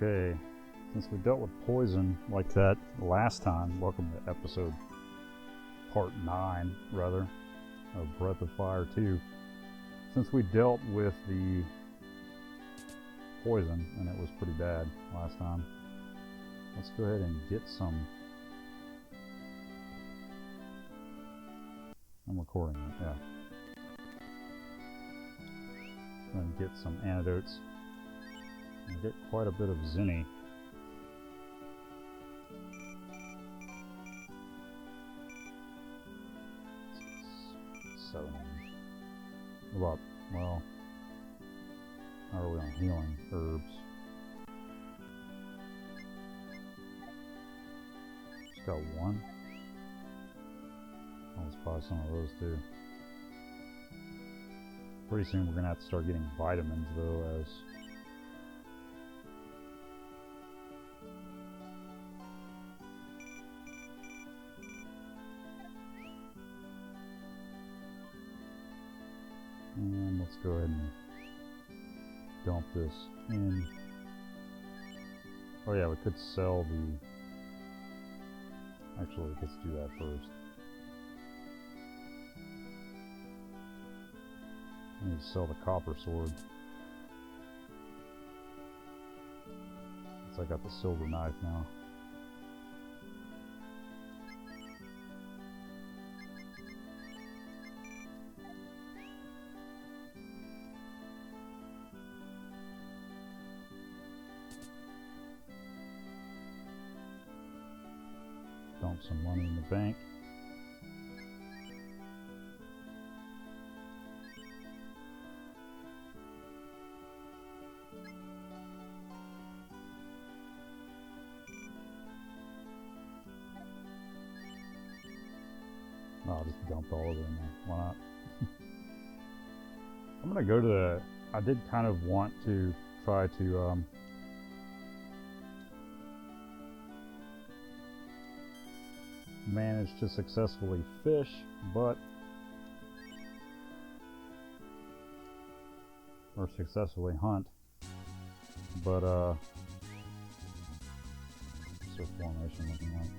Okay, since we dealt with poison like that last time, welcome to episode part 9, rather, of Breath of Fire 2. Since we dealt with the poison, and it was pretty bad last time, let's go ahead and get some... I'm recording it, yeah. And get some antidotes. And get quite a bit of Zinni. About, well, how are we on healing herbs? Just got one. Oh, let's buy some of those too. Pretty soon we're gonna have to start getting vitamins though, as and let's go ahead and dump this in. Oh yeah, we could sell the... Actually, let's do that first. I need to sell the copper sword. Since I got the silver knife now. Dump some money in the bank. I'll just dump all of it in there. Why not? I'm gonna go to the... I did kind of want to try to manage to successfully fish, but or successfully hunt, but what's their formation looking like?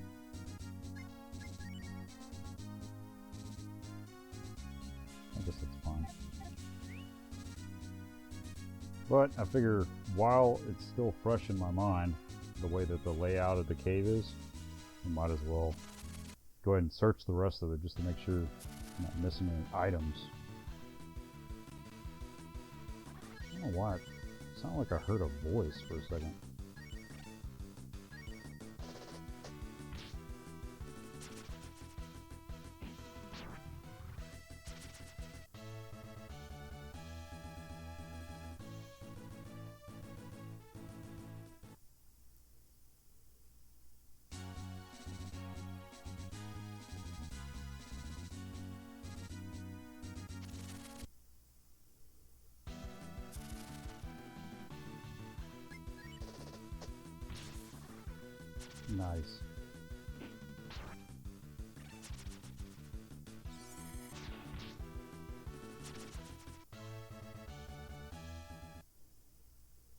I guess it's fine. But I figure while it's still fresh in my mind, the way that the layout of the cave is, I might as well go ahead and search the rest of it just to make sure I'm not missing any items. I don't know why. It sounded like I heard a voice for a second. Nice.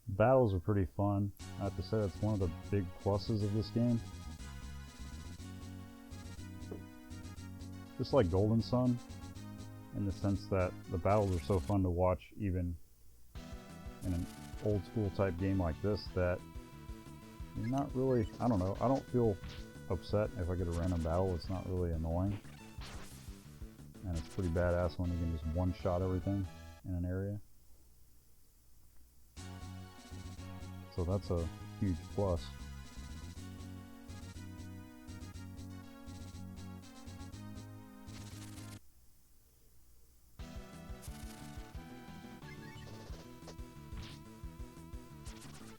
Battles are pretty fun. I have to say that's one of the big pluses of this game. Just like Golden Sun, in the sense that the battles are so fun to watch even in an old school type game like this, that you're not really, I don't know, I don't feel upset if I get a random battle. It's not really annoying. And it's pretty badass when you can just one-shot everything in an area. So that's a huge plus.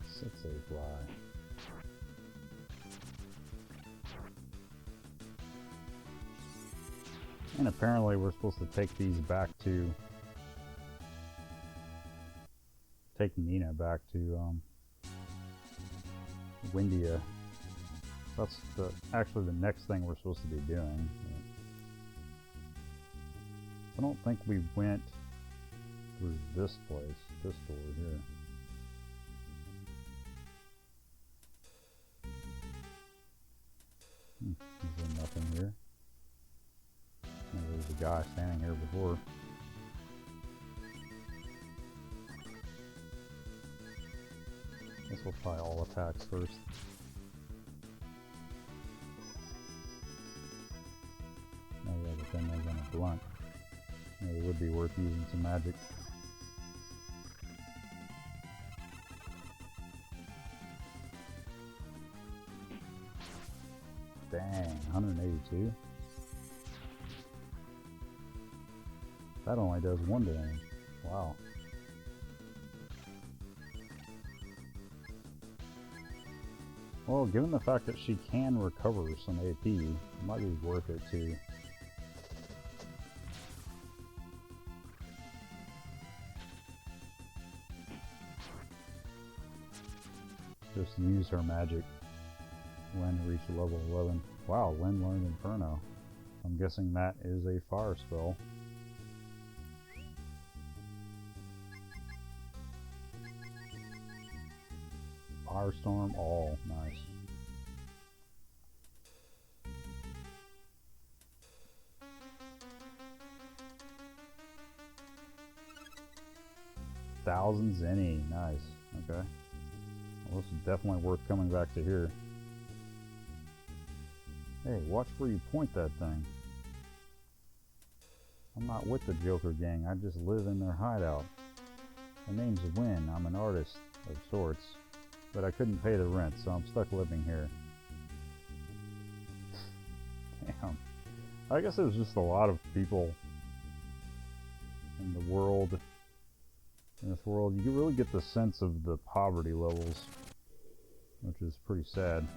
Six a fly. And apparently we're supposed to take these back to... take Nina back to Windia. That's actually the next thing we're supposed to be doing. I don't think we went through this place, this door here. Is there nothing here? Maybe there's a guy standing here before. Guess we'll try all attacks first. Oh yeah, but then they're gonna blunt. Maybe it would be worth using some magic. Dang, 182? That only does 1 damage. Wow. Well, given the fact that she can recover some AP, it might be worth it too. Just use her magic when reach level 11. Wow, when learned Inferno. I'm guessing that is a fire spell. Firestorm, all nice. Thousand Zenny, nice. Okay. Well, this is definitely worth coming back to here. Hey, watch where you point that thing. I'm not with the Joker gang, I just live in their hideout. My name's Wynn, I'm an artist of sorts, but I couldn't pay the rent, so I'm stuck living here. Damn. I guess there's just a lot of people in the world, in this world. You can really get the sense of the poverty levels, which is pretty sad.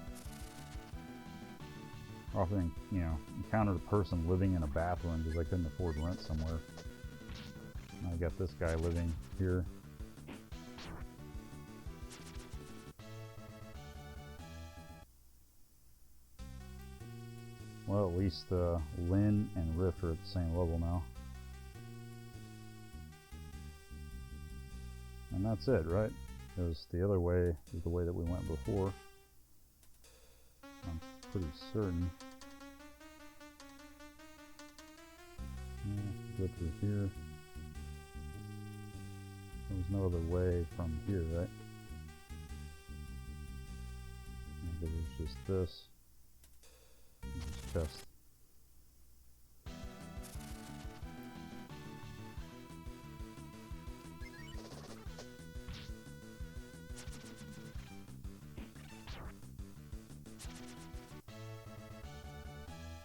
I often, you know, encountered a person living in a bathroom because I couldn't afford rent somewhere. And I got this guy living here. Well, at least Lynn and Rift are at the same level now. And that's it, right? Because the other way is the way that we went before. I'm pretty certain. Yeah, go through here. There's no other way from here, right? Because there's just this. And this chest.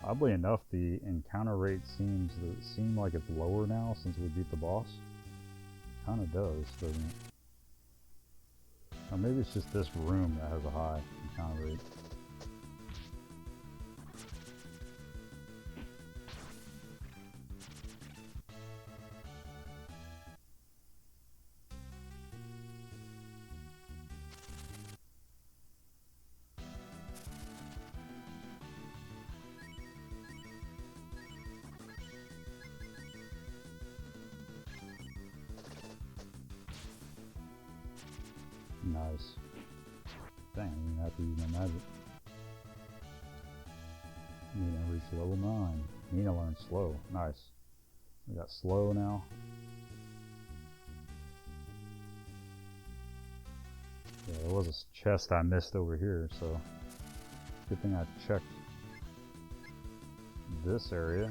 Oddly enough, the encounter rate seems like it's lower now since we beat the boss. Kind of does, doesn't it? Or maybe it's just this room that has a high encounter rate. Nice. Dang, I didn't even have to use my magic. Nina reached level 9. Nina learned slow. Nice. We got slow now. Yeah, there was a chest I missed over here, so good thing I checked this area.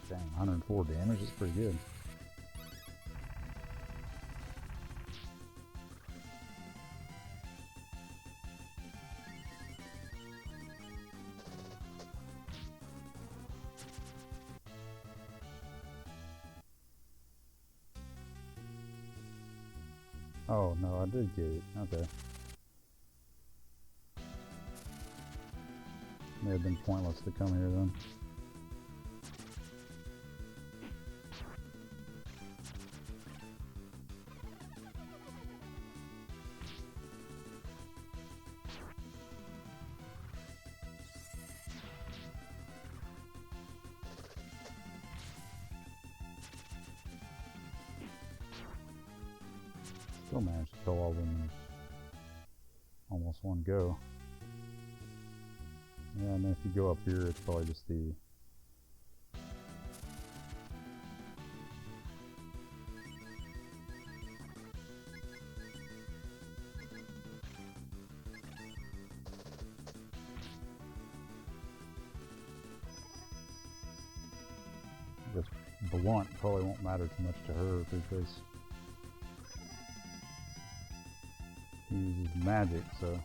Dang, 104 damage is pretty good. Oh no, I did get it. Okay. May have been pointless to come here then. Still managed to kill all of them in almost one go. Yeah, and then if you go up here, it's probably just the... This blunt probably won't matter too much to her because he uses magic, so...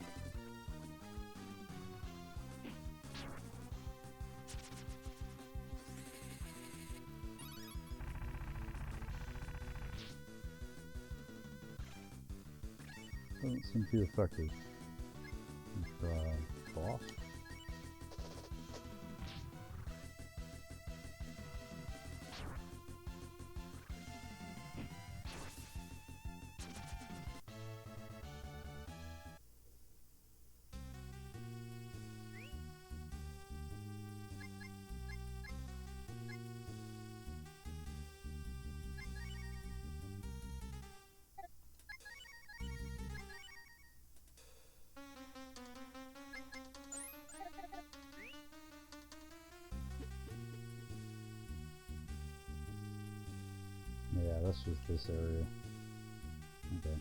Doesn't seem too effective. Let's try boss. Yeah, that's just this area. Okay.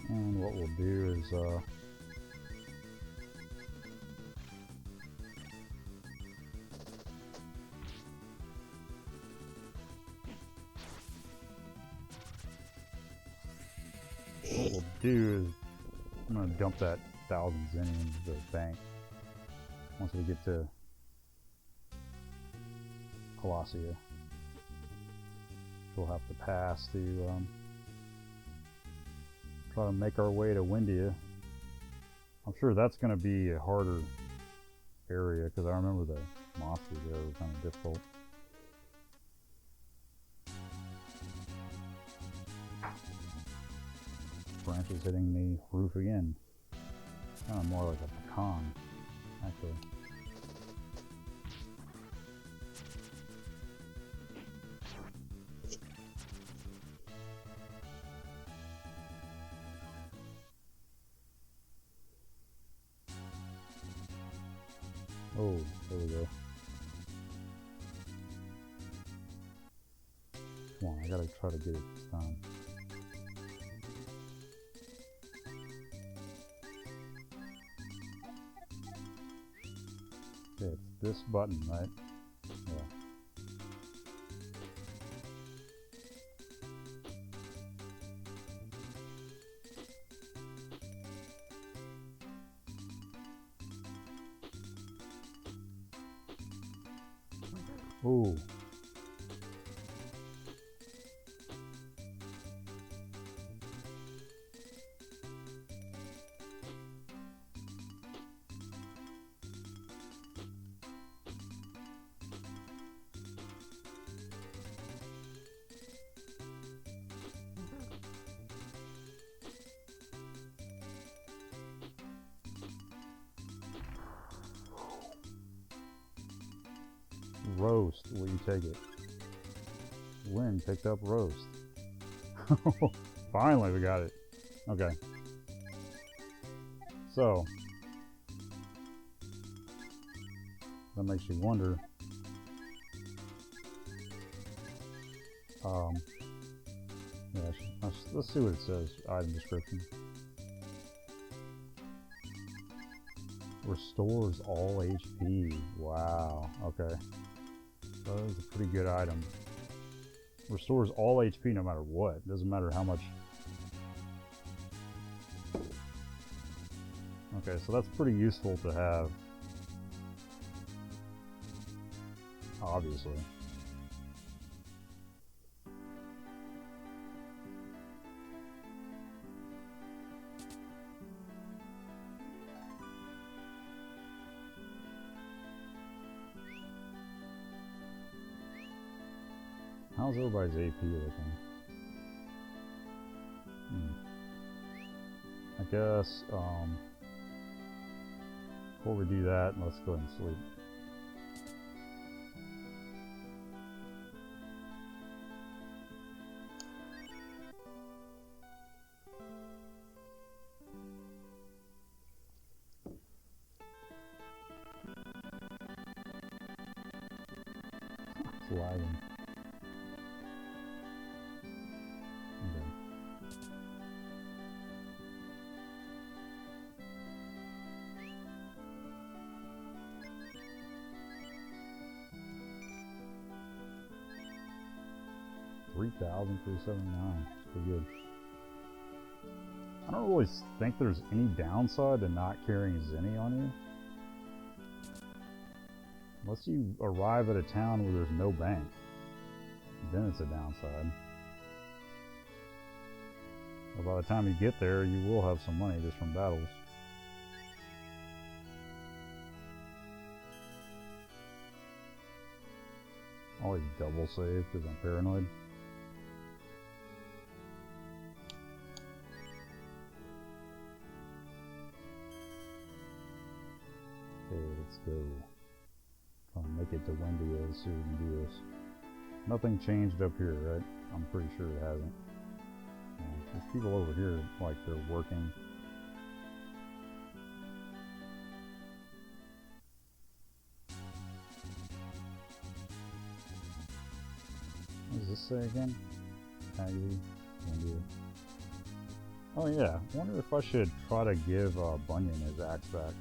And what we'll do is I'm gonna dump that 1,000 zen into the bank once we get to Colossia. We'll have to pass to try to make our way to Windia. I'm sure that's going to be a harder area because I remember the monsters there were kind of difficult. Branches hitting the roof again. Kind of more like a pecan, actually. Oh, there we go. Come on, I gotta try to get it this time. Okay, it's this button, right? Yeah. Ooh. Roast, will you take it? Lynn picked up roast. Finally we got it. Okay. So that makes you wonder. Yeah, let's see what it says. Item description. Restores all HP. Wow. Okay. That is a pretty good item. Restores all HP no matter what. Doesn't matter how much. Okay, so that's pretty useful to have. Obviously. How's everybody's AP looking? I guess, before we do that, let's go ahead and sleep. It's lagging. Okay. $3,379. Pretty good. I don't really think there's any downside to not carrying Zenny on you. Unless you arrive at a town where there's no bank. Then it's a downside. But by the time you get there, you will have some money just from battles. Always double save because I'm paranoid. Okay, let's go. Try and make it to Wendigo, see if we can do this. Nothing changed up here, right? I'm pretty sure it hasn't. Yeah, there's people over here like they're working. What does this say again? Aggie, Wendigo. Oh yeah, I wonder if I should try to give Bunyan his axe back.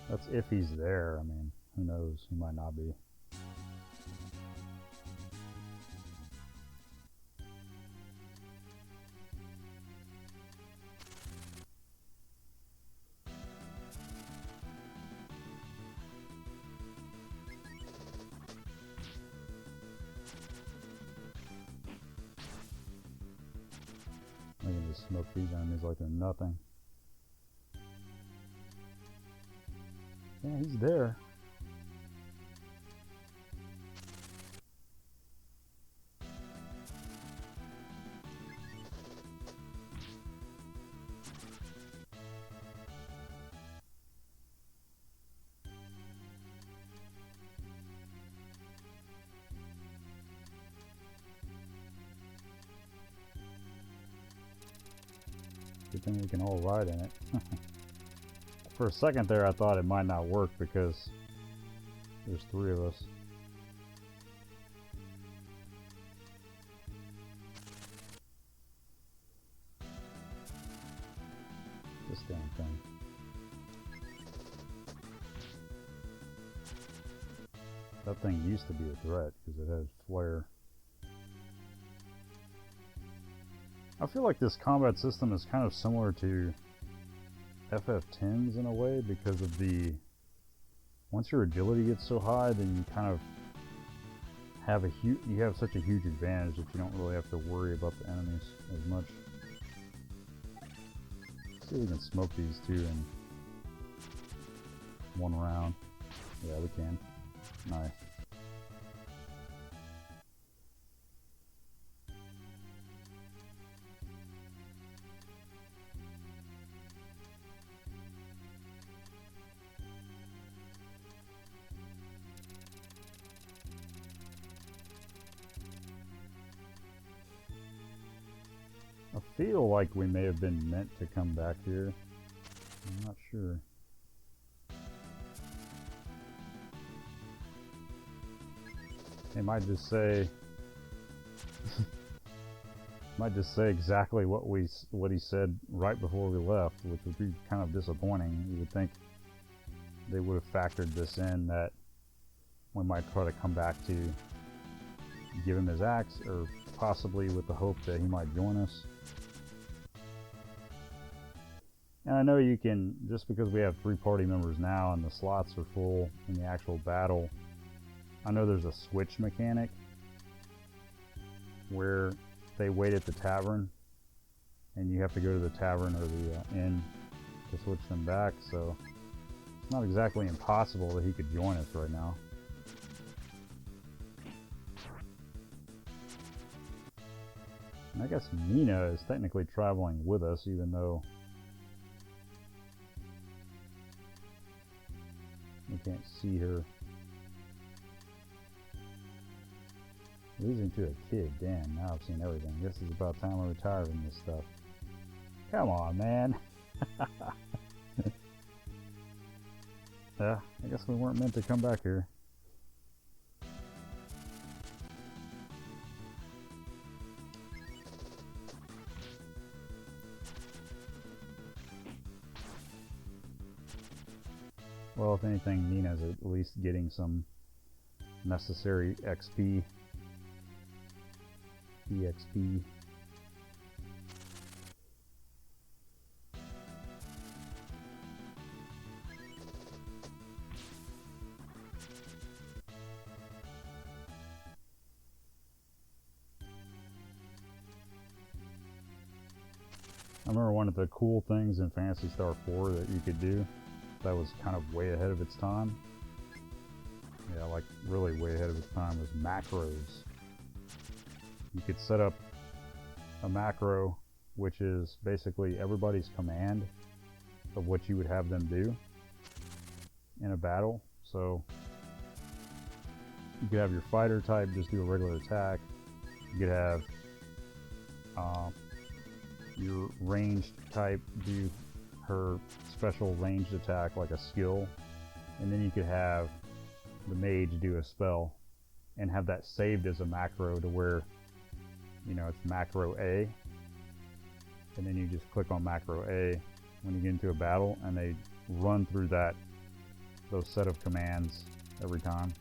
That's if he's there. I mean, who knows? He might not be. I can just smoke these enemies like they're nothing. Yeah, he's there. Good thing we can all ride in it. For a second there, I thought it might not work because there's 3 of us. This damn thing. That thing used to be a threat because it had flare. I feel like this combat system is kind of similar to FF10s in a way because of the... Once your agility gets so high, then you kind of have you have such a huge advantage that you don't really have to worry about the enemies as much. Let's see if we can smoke these 2 in 1 round. Yeah, we can. Nice. I feel like we may have been meant to come back here. I'm not sure. It might just say might just say exactly what he said right before we left, which would be kind of disappointing. You would think they would have factored this in, that we might try to come back to give him his axe, or possibly with the hope that he might join us. And I know you can, just because we have 3 party members now and the slots are full in the actual battle, I know there's a switch mechanic where they wait at the tavern and you have to go to the tavern or the inn to switch them back, so it's not exactly impossible that he could join us right now. I guess Mina is technically traveling with us, even though we can't see her. Losing to a kid, damn, now I've seen everything. Guess it's about time I retire from this stuff. Come on, man. Yeah, I guess we weren't meant to come back here. Well, if anything, Nina's at least getting some necessary XP. EXP. I remember one of the cool things in Phantasy Star 4 that you could do that was kind of way ahead of its time. Yeah, like really way ahead of its time was macros. You could set up a macro, which is basically everybody's command of what you would have them do in a battle. So you could have your fighter type just do a regular attack. You could have your ranged type do her special ranged attack like a skill, and then you could have the mage do a spell and have that saved as a macro to where, you know, it's macro A, and then you just click on macro A when you get into a battle, and they run through those set of commands every time.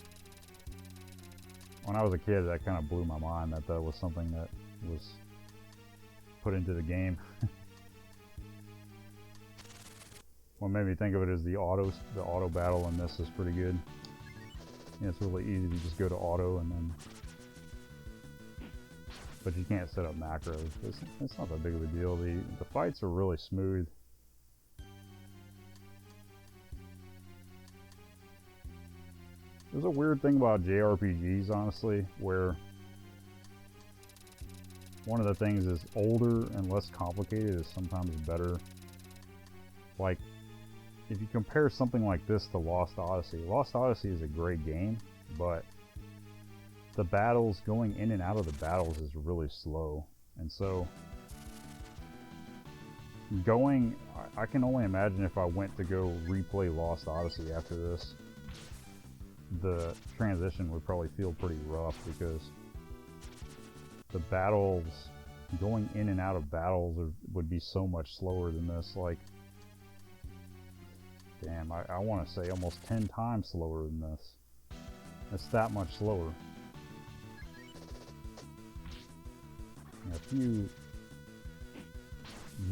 When I was a kid, that kind of blew my mind that was something that was put into the game. What made me think of it is the auto battle in this is pretty good. Yeah, it's really easy to just go to auto and then, but you can't set up macros. It's not that big of a deal. The fights are really smooth. There's a weird thing about JRPGs, honestly, where one of the things is older and less complicated is sometimes better. Like, if you compare something like this to Lost Odyssey, Lost Odyssey is a great game, but the battles, going in and out of the battles is really slow. And so, I can only imagine if I went to go replay Lost Odyssey after this, the transition would probably feel pretty rough because the battles, going in and out of battles would be so much slower than this. Like, damn, I want to say almost 10 times slower than this. It's that much slower. A few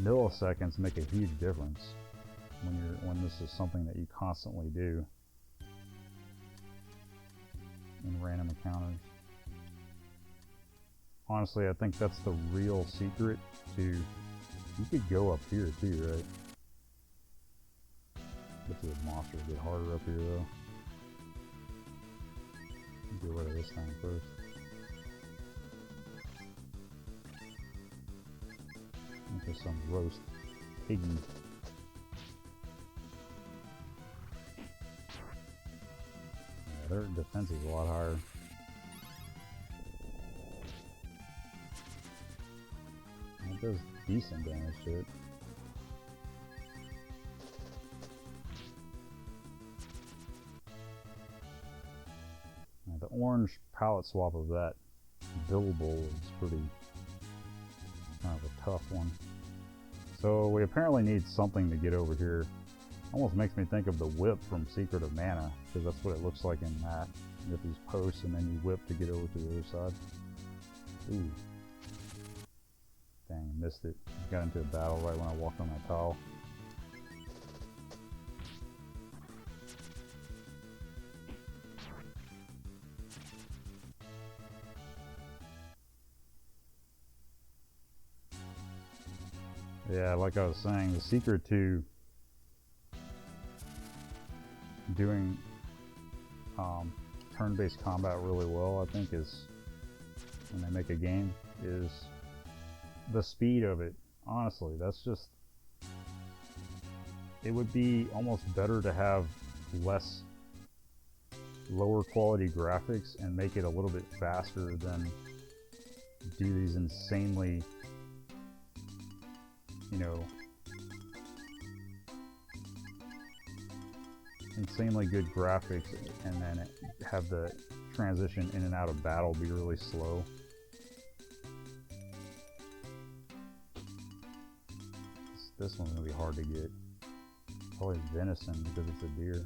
milliseconds make a huge difference when this is something that you constantly do in random encounters. Honestly, I think that's the real secret to, you could go up here too, right? But the monsters get harder up here though. Get rid of this thing first. There's some roast piggy. Yeah, their defense is a lot higher. It does decent damage to it. Now, the orange palette swap of that Bilbo is pretty kind of a tough one. So we apparently need something to get over here. Almost makes me think of the whip from Secret of Mana, because that's what it looks like in that. You get these posts and then you whip to get over to the other side. Ooh. Dang, missed it. Got into a battle right when I walked on that tile. Yeah, like I was saying, the secret to doing turn-based combat really well, I think, is when they make a game, is the speed of it. Honestly, that's just, it would be almost better to have less lower quality graphics and make it a little bit faster than do these insanely, you know, insanely good graphics and then have the transition in and out of battle be really slow. This one's gonna be hard to get. Probably venison because it's a deer.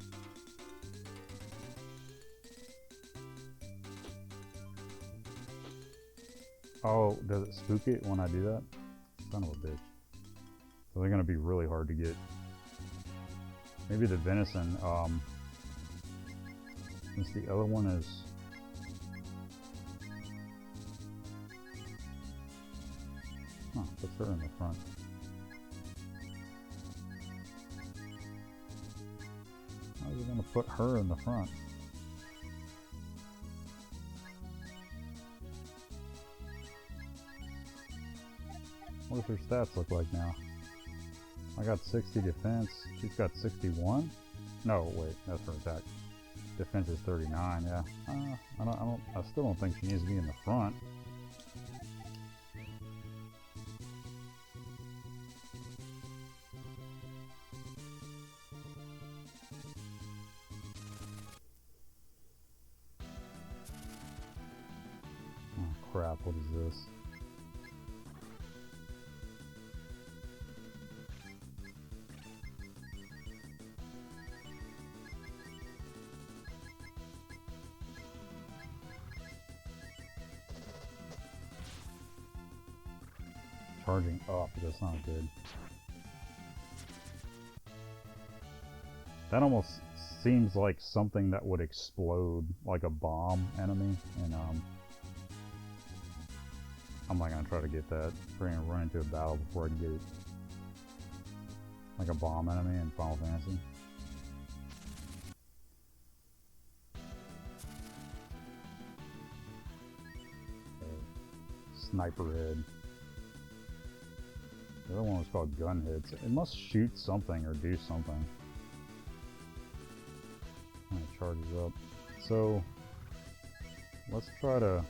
Oh, does it spook it when I do that? Son of a bitch. So they're gonna be really hard to get. Maybe the venison, since the other one is... Huh, puts her in the front. How is it gonna put her in the front? What does her stats look like now? I got 60 defense. She's got 61. No, wait, that's her attack. Defense is 39. Yeah. I still don't think she needs to be in the front. Oh crap! What is this? Charging up, that's not good. That almost seems like something that would explode, like a bomb enemy, and I'm not gonna try to get that. We're gonna run into a battle before I can get it. Like a bomb enemy in Final Fantasy. Okay. Sniper head. The other one was called gunhead. So it must shoot something or do something. And it charges up. So let's try to...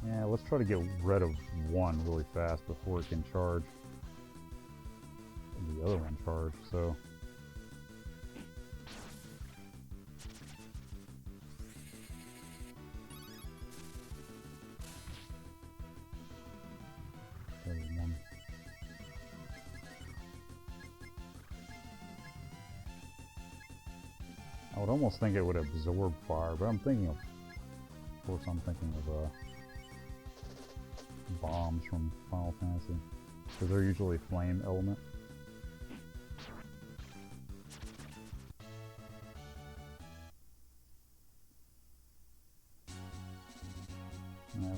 Yeah, let's try to get rid of one really fast before it can charge. And the other one charge, so... I would almost think it would absorb fire, but I'm thinking of course I'm thinking of bombs from Final Fantasy, because they're usually flame element.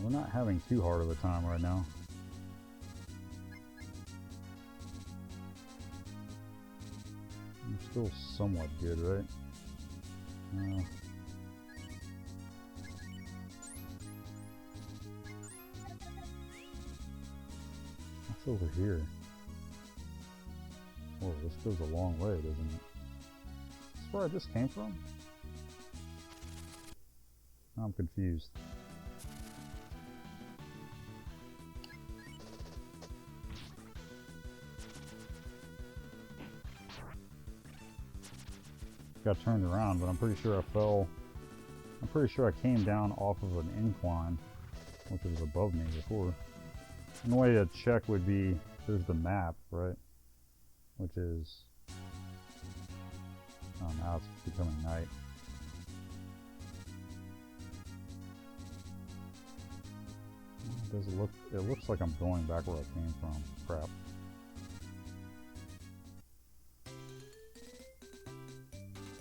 We're not having too hard of a time right now. We're still somewhat good, right? What's over here? Whoa, this goes a long way, doesn't it? That's where I just came from? I'm confused. Got turned around, but I'm pretty sure I fell. I'm pretty sure I came down off of an incline, which was above me before. And the way to check would be, there's the map, right? Which is... Oh, now it's becoming night. Does it look... It looks like I'm going back where I came from. Crap.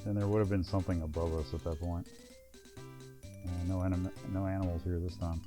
And there would have been something above us at that point. No animals here this time.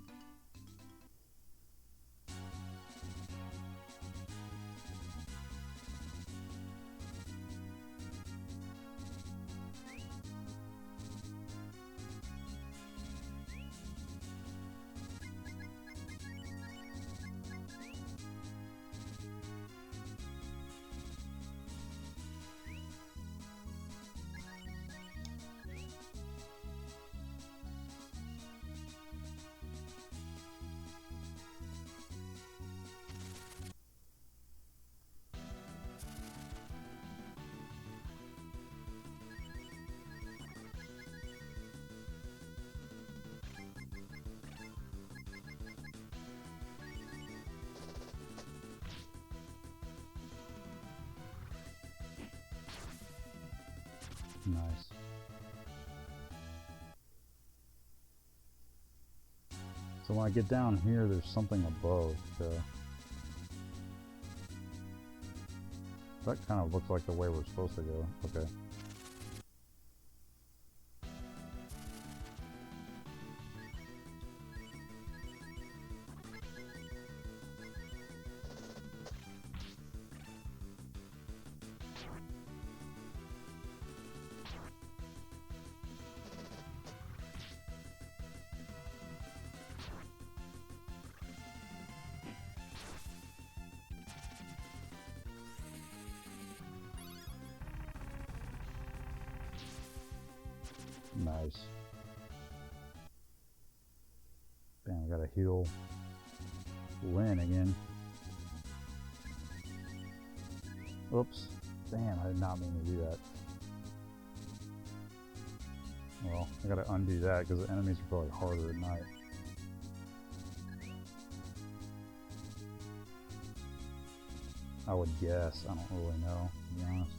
Nice. So when I get down here, there's something above. That kind of looks like the way we're supposed to go. Okay. Nice. Damn, I gotta heal Lynn again. Oops. Damn, I did not mean to do that. Well, I gotta undo that because the enemies are probably harder at night. I would guess. I don't really know, to be honest.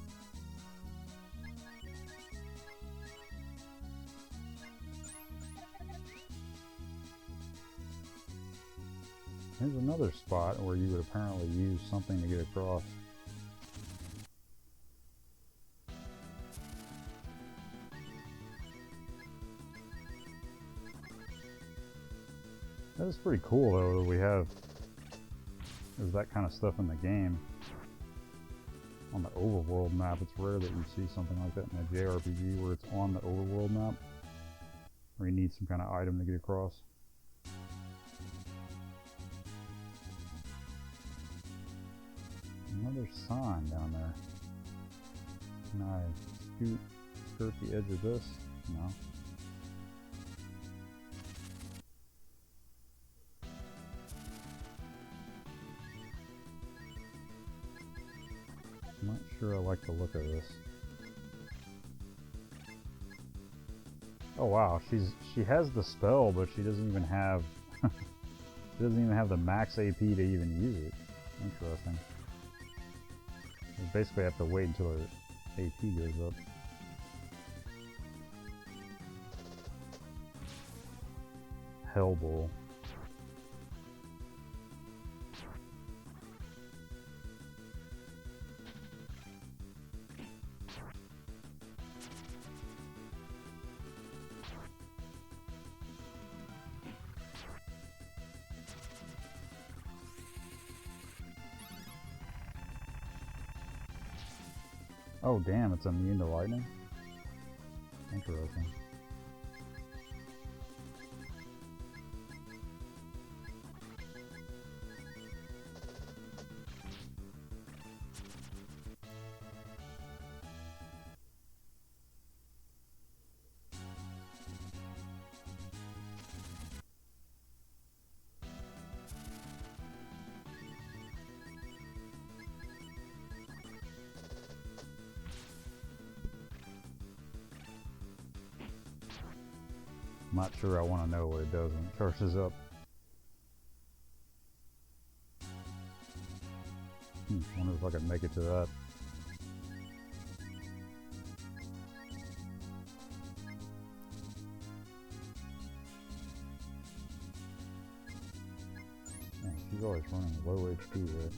Here's another spot where you would apparently use something to get across. That is pretty cool though that we have there's that kind of stuff in the game. On the overworld map, it's rare that you see something like that in a JRPG where it's on the overworld map. Where you need some kind of item to get across. Another sign down there. Can I skirt the edge of this? No. I'm not sure I like the look of this. Oh wow, she has the spell, but she doesn't even have she doesn't even have the max AP to even use it. Interesting. You basically have to wait until her AP goes up. Hellbowl. Oh damn, it's immune to lightning? Interesting. I'm not sure I want to know what it does when it charges up. Wonder if I could make it to that. Man, she's always running low HP there.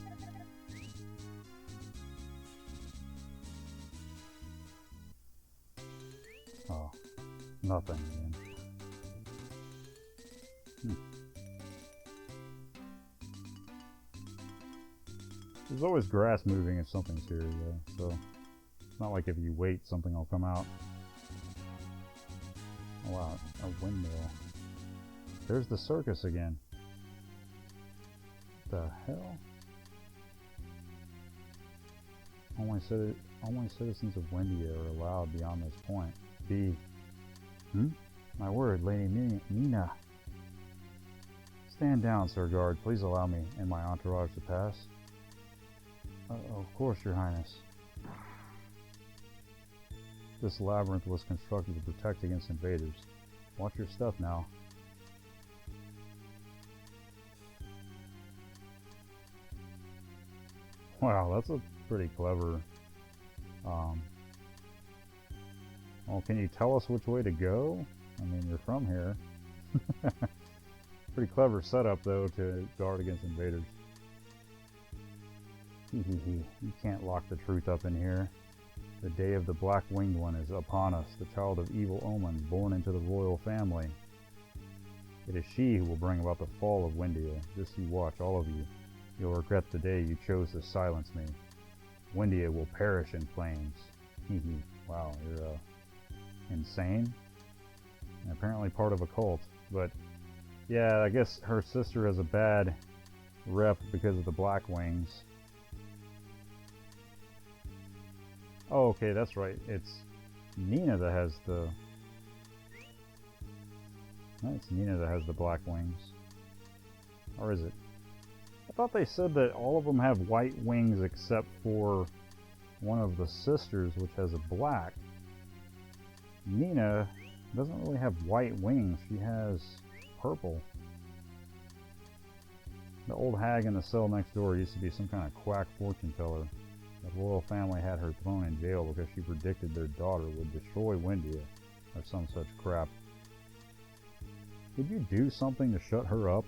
Oh, nothing again. There's always grass moving if something's here, though, so it's not like if you wait, something will come out. Oh wow, a windmill. There's the circus again. The hell? Only citizens of Wendia are allowed beyond this point. My word, Lady Mina. Stand down, Sir Guard. Please allow me and my entourage to pass. Of course, Your Highness. This labyrinth was constructed to protect against invaders. Watch your step now. Wow, that's a pretty clever Well, can you tell us which way to go? I mean, you're from here. Pretty clever setup, though, to guard against invaders. Hehehe, you can't lock the truth up in here. The day of the Black-Winged One is upon us, the child of evil omens, born into the royal family. It is she who will bring about the fall of Windia. Just you watch, all of you. You'll regret the day you chose to silence me. Windia will perish in flames. Hehe, wow, you're, insane? And apparently part of a cult, but yeah, I guess her sister has a bad rep because of the Black Wings. Oh, okay, that's right. It's Nina that has the... No, it's Nina that has the Black Wings. Or is it? I thought they said that all of them have white wings except for one of the sisters, which has a black. Nina doesn't really have white wings. She has purple. The old hag in the cell next door used to be some kind of quack fortune teller. The royal family had her thrown in jail because she predicted their daughter would destroy Windia, or some such crap. Did you do something to shut her up?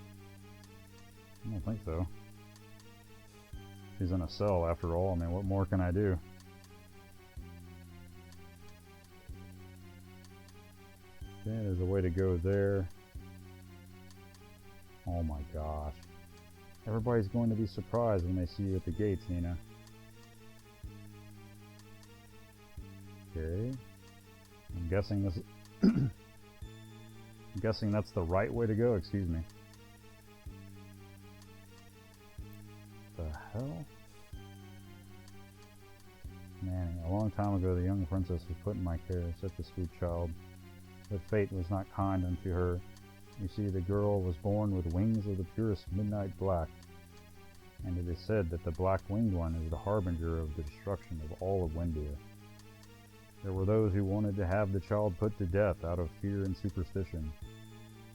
I don't think so. She's in a cell after all. I mean, what more can I do? Okay, there's a way to go there. Oh my gosh. Everybody's going to be surprised when they see you at the gates, Nina. Okay. I'm guessing this... I'm guessing that's the right way to go, excuse me. The hell? Man, a long time ago the young princess was put in my care, such a sweet child. But fate was not kind unto her. You see, the girl was born with wings of the purest midnight black, and it is said that the Black-Winged One is the harbinger of the destruction of all of Windia. There were those who wanted to have the child put to death out of fear and superstition.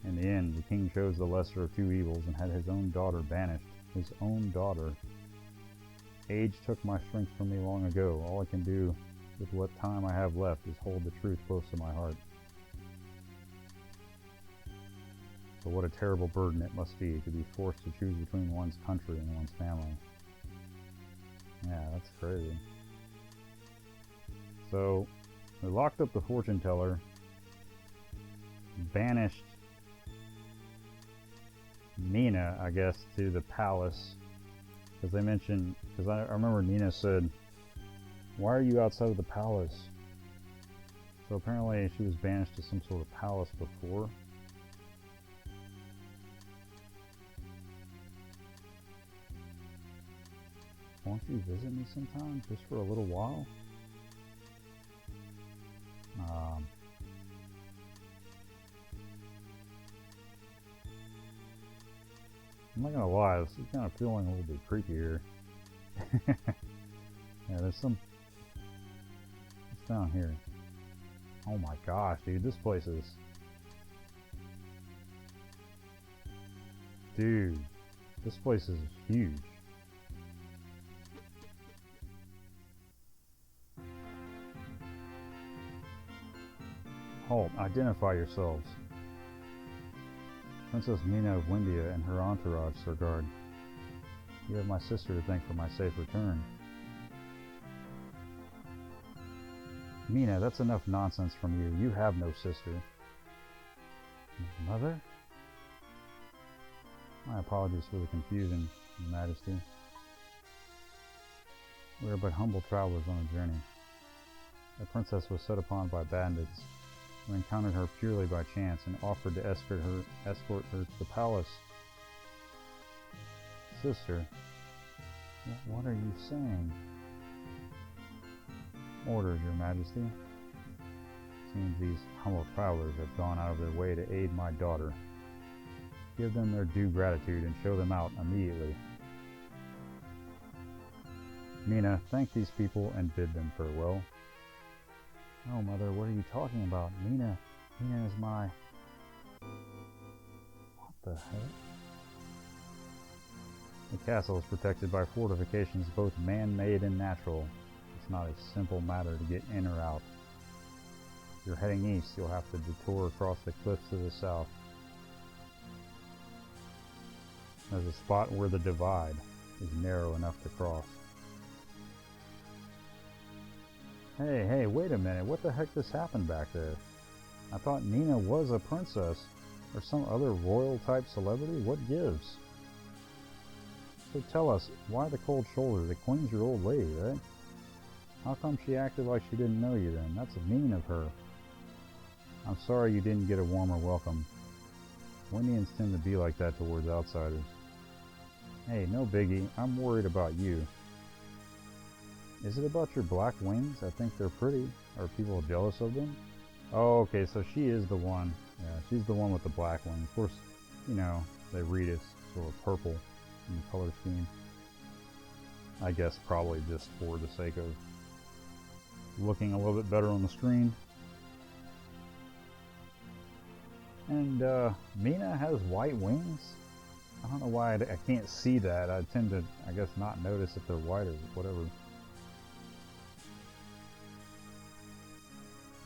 In the end, the king chose the lesser of two evils and had his own daughter banished. His own daughter. Age took my strength from me long ago. All I can do with what time I have left is hold the truth close to my heart. But what a terrible burden it must be to be forced to choose between one's country and one's family. Yeah, that's crazy. So, they locked up the fortune teller, banished Nina, I guess, to the palace, because they mentioned, because I remember Nina said, why are you outside of the palace? So apparently she was banished to some sort of palace before. Won't you visit me sometime, just for a little while? I'm not gonna lie, this is kind of feeling a little bit creepy here. Yeah, there's some... What's down here? Oh my gosh, dude, this place is... Dude, this place is huge. Halt, identify yourselves. Princess Nina of Windia and her entourage, Sir Guard. You have my sister to thank for my safe return. Mina, that's enough nonsense from you. You have no sister. Mother? My apologies for the confusion, Your Majesty. We are but humble travelers on a journey. The princess was set upon by bandits who encountered her purely by chance and offered to escort her to the palace. Sister, what are you saying? Orders, Your Majesty. Seems these humble travelers have gone out of their way to aid my daughter. Give them their due gratitude and show them out immediately. Mina, thank these people and bid them farewell. Oh, Mother, what are you talking about? Mina is my... What the heck? The castle is protected by fortifications both man-made and natural. It's not a simple matter to get in or out. you're heading east, you'll have to detour across the cliffs to the south. There's a spot where the divide is narrow enough to cross. Hey, wait a minute, what the heck just happened back there? I thought Nina was a princess, or some other royal type celebrity. What gives? So tell us, why the cold shoulder? The queen's your old lady, right? How come she acted like she didn't know you then? That's mean of her. I'm sorry you didn't get a warmer welcome. Windians tend to be like that towards outsiders. Hey, no biggie, I'm worried about you. Is it about your black wings? I think they're pretty. Are people jealous of them? Oh, okay, so she is the one. Yeah, she's the one with the black wings. Of course, you know, they read as sort of purple in the color scheme. I guess probably just for the sake of looking a little bit better on the screen. And Mina has white wings. I don't know why I can't see that. I tend to, I guess, not notice if they're white or whatever.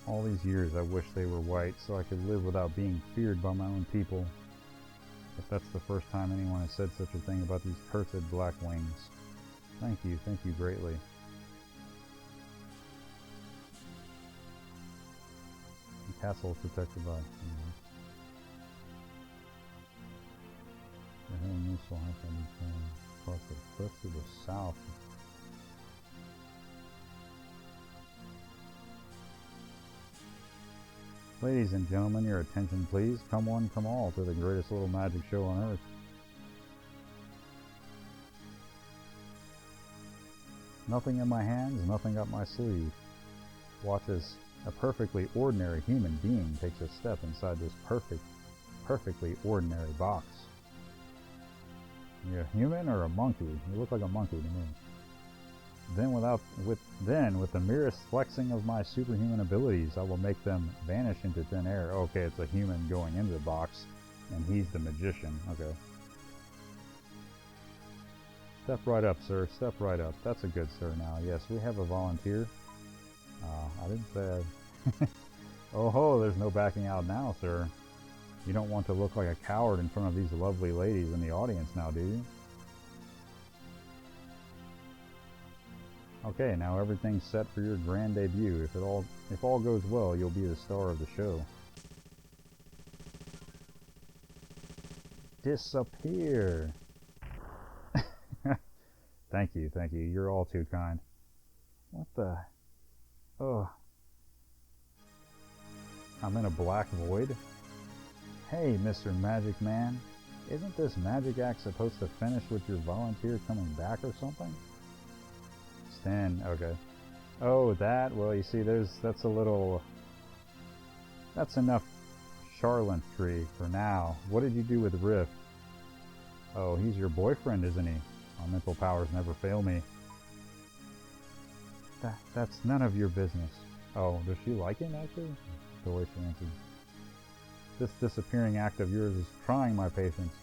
All these years I wish they were white so I could live without being feared by my own people. But that's the first time anyone has said such a thing about these cursed black wings. Thank you greatly. The castle is protected by... The hill moose will have to be across the cliff to the south. Ladies and gentlemen, your attention please. Come one, come all to the greatest little magic show on earth. Nothing in my hands, nothing up my sleeve. Watch as a perfectly ordinary human being takes a step inside this perfectly ordinary box. You're a human or a monkey? You look like a monkey to me. Then with the merest flexing of my superhuman abilities, I will make them vanish into thin air. Okay, it's a human going into the box, and he's the magician. Okay. Step right up, sir. Step right up. That's a good sir now. Yes, we have a volunteer. I didn't say I... Oh ho, there's no backing out now, sir. You don't want to look like a coward in front of these lovely ladies in the audience now, do you? Okay, now everything's set for your grand debut. If all goes well, you'll be the star of the show. Disappear! Thank you. You're all too kind. What the... Ugh. I'm in a black void? Hey, Mr. Magic Man. Isn't this magic act supposed to finish with your volunteer coming back or something? Stand, okay. Oh, that? Well, you see, that's a little... That's enough charlantry for now. What did you do with Riff? Oh, he's your boyfriend, isn't he? My mental powers never fail me. That's none of your business. Oh, does she like him, actually? The way she answered. This disappearing act of yours is trying my patience.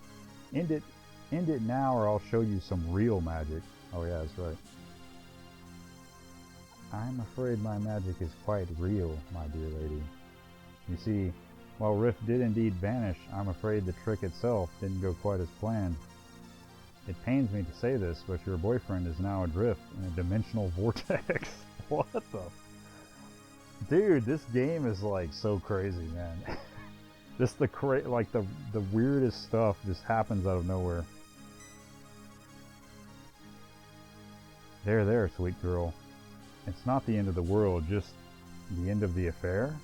End it now or I'll show you some real magic. Oh yeah, that's right. I'm afraid my magic is quite real, my dear lady. You see, while Riff did indeed vanish, I'm afraid the trick itself didn't go quite as planned. It pains me to say this, but your boyfriend is now adrift in a dimensional vortex. What the... Dude, this game is like so crazy, man. Just the weirdest stuff just happens out of nowhere. There, sweet girl. It's not the end of the world, just the end of the affair?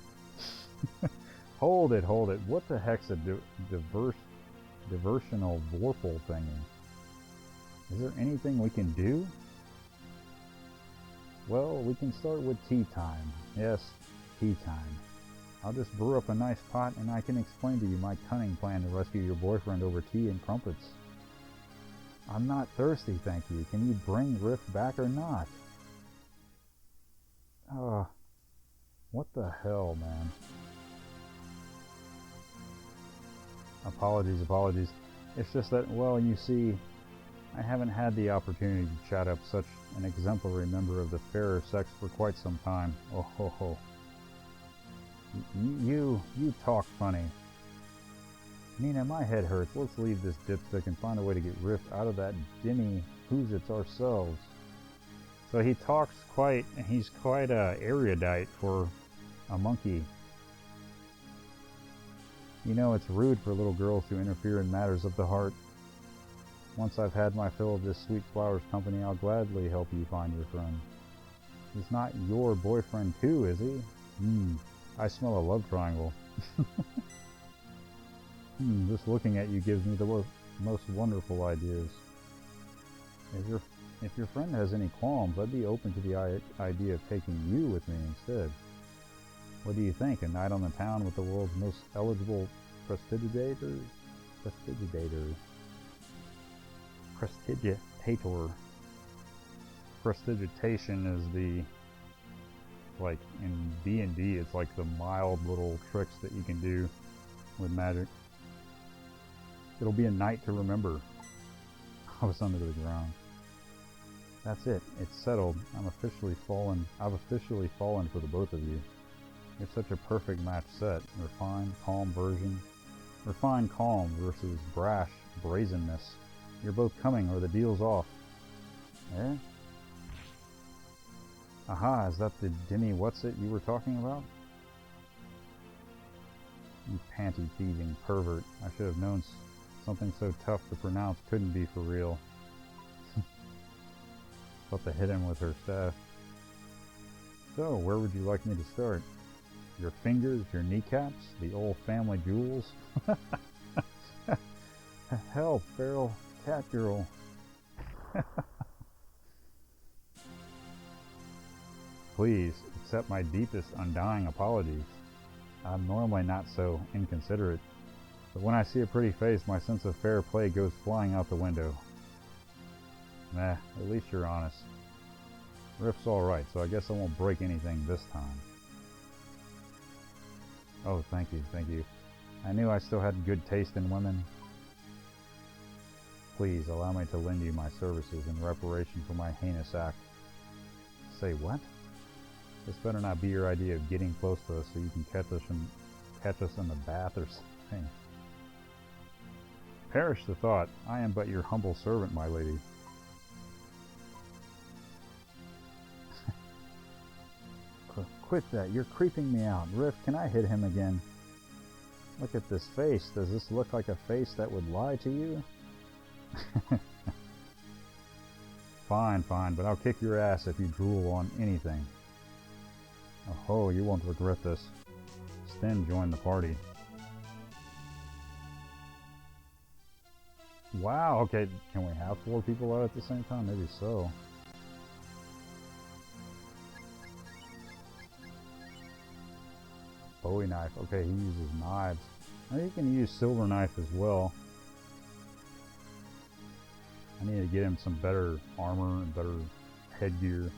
Hold it. What the heck's a diversional vorpal thingy? Is there anything we can do? Well, we can start with tea time. Yes, tea time. I'll just brew up a nice pot and I can explain to you my cunning plan to rescue your boyfriend over tea and crumpets. I'm not thirsty, thank you. Can you bring Riff back or not? What the hell, man? Apologies. It's just that, well, you see, I haven't had the opportunity to chat up such an exemplary member of the fairer sex for quite some time. Oh ho ho. You talk funny. Nina, my head hurts. Let's leave this dipstick and find a way to get Riff out of that dimmy who's it's ourselves. So he talks he's quite erudite for a monkey. You know, it's rude for little girls to interfere in matters of the heart. Once I've had my fill of this sweet flower's company, I'll gladly help you find your friend. He's not your boyfriend too, is he? I smell a love triangle. Just looking at you gives me the most wonderful ideas. If your friend has any qualms, I'd be open to the idea of taking you with me instead. What do you think? A night on the town with the world's most eligible prestidigitator? Prestidigitation is the, like in D&D, it's like the mild little tricks that you can do with magic. It'll be a night to remember. I was under the ground. That's it. It's settled. I've officially fallen for the both of you. You're such a perfect match set. Refined calm versus brash brazenness. You're both coming or the deal's off. Eh? Aha, is that the Dimmy What's-It you were talking about? You panty-thieving pervert. I should have known something so tough to pronounce couldn't be for real. About to hit him with her staff. So, where would you like me to start? Your fingers, your kneecaps, the old family jewels? Help, feral cat girl. Please, accept my deepest, undying apologies. I'm normally not so inconsiderate, but when I see a pretty face, my sense of fair play goes flying out the window. At least you're honest. Riff's alright, so I guess I won't break anything this time. Oh, thank you. I knew I still had good taste in women. Please, allow me to lend you my services in reparation for my heinous act. Say what? This better not be your idea of getting close to us so you can catch us in the bath or something. Perish the thought, I am but your humble servant, my lady. Quit that, you're creeping me out. Riff, can I hit him again? Look at this face. Does this look like a face that would lie to you? Fine, but I'll kick your ass if you drool on anything. Oh, you won't regret this. Sten joined the party. Wow, okay, can we have 4 people out at the same time? Maybe so. Bowie knife. Okay, he uses knives. Now you can use silver knife as well. I need to get him some better armor and better headgear.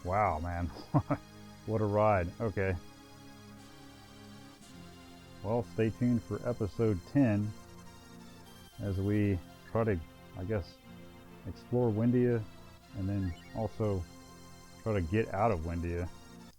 Wow, man. What a ride. Okay. Well, stay tuned for episode 10 as we try to, I guess, explore Windia and then also try to get out of Windia.